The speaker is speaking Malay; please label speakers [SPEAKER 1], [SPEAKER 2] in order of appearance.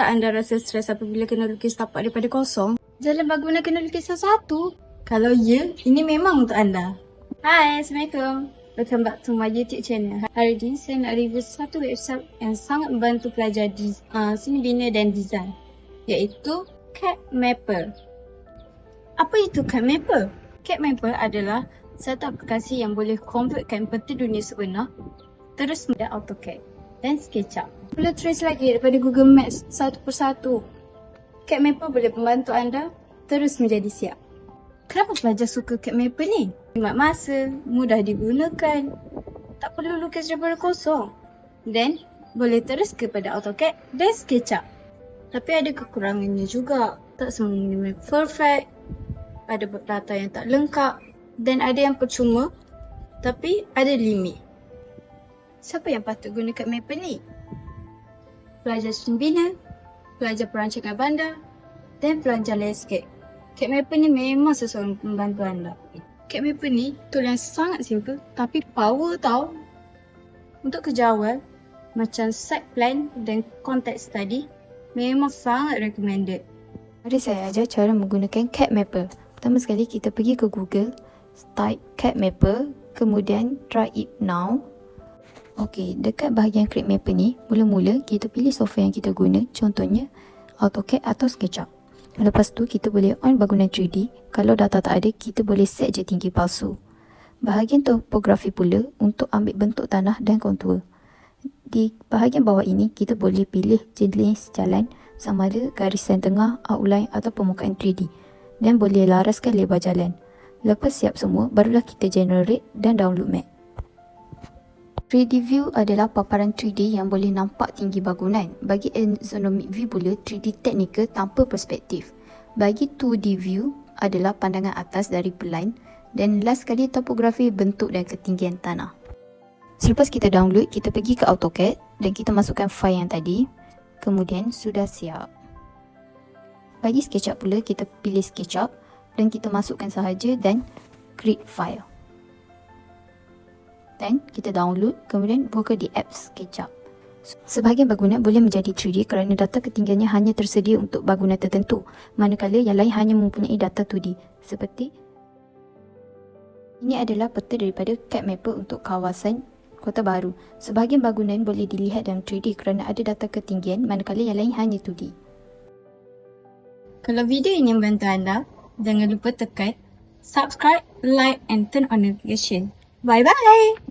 [SPEAKER 1] tak anda rasa stres apabila kena lukis tapak daripada kosong? Jalan bagaimana kena lukis satu-satu? Kalau ya, ini memang untuk anda. Hai, Assalamualaikum. Welcome back to my YouTube channel. Hari ini saya nak review satu website yang sangat membantu pelajar seni bina dan design, iaitu CADmapper. Apa itu CADmapper? CADmapper adalah satu aplikasi yang boleh convertkan peta dunia sebenar terus kepada AutoCAD dan SketchUp. Boleh trace lagi daripada Google Maps satu persatu. CADmapper boleh membantu anda terus menjadi siap. Kenapa pelajar suka CADmapper ni? Hemat masa, mudah digunakan, tak perlu lukis daripada kosong, dan boleh terus kepada AutoCAD dan SketchUp. Tapi ada kekurangannya juga. Tak semuanya perfect, ada data yang tak lengkap, dan ada yang percuma, tapi ada limit. Siapa yang patut guna CADmapper ni? Pelajar seni bina, pelajar perancangan bandar, dan pelajar landscape. CADmapper ni memang sesuai membantu anda. CADmapper ni tool yang sangat simple tapi power tau. Untuk kerja awal macam site plan dan context study memang sangat recommended.
[SPEAKER 2] Mari saya ajar cara menggunakan CADmapper. Pertama sekali kita pergi ke Google, type CADmapper, kemudian try it now. Okey, dekat bahagian CADmapper ni, mula-mula kita pilih software yang kita guna, contohnya AutoCAD atau SketchUp. Lepas tu kita boleh on bangunan 3D. Kalau data tak ada, kita boleh set je tinggi palsu. Bahagian topografi pula untuk ambil bentuk tanah dan kontur. Di bahagian bawah ini, kita boleh pilih jenis jalan sama ada garisan tengah, outline atau permukaan 3D. Dan boleh laraskan lebar jalan. Lepas siap semua, barulah kita generate dan download map. 3D view adalah paparan 3D yang boleh nampak tinggi bangunan. Bagi Axonometric view pula, 3D technical tanpa perspektif. Bagi 2D view adalah pandangan atas dari pelan. Dan last sekali topografi bentuk dan ketinggian tanah. Selepas kita download, kita pergi ke AutoCAD dan kita masukkan file yang tadi. Kemudian sudah siap. Bagi SketchUp pula, kita pilih SketchUp dan kita masukkan sahaja dan create file. Dan kita download, kemudian buka di apps SketchUp. Sebahagian bangunan boleh menjadi 3D kerana data ketinggiannya hanya tersedia untuk bangunan tertentu, manakala yang lain hanya mempunyai data 2D. Seperti ini adalah peta daripada CADmapper untuk kawasan Kota Baru. Sebahagian bangunan boleh dilihat dalam 3D kerana ada data ketinggian, manakala yang lain hanya 2D.
[SPEAKER 1] Kalau video ini membantu anda, jangan lupa tekan subscribe, like and turn on notification. Bye bye!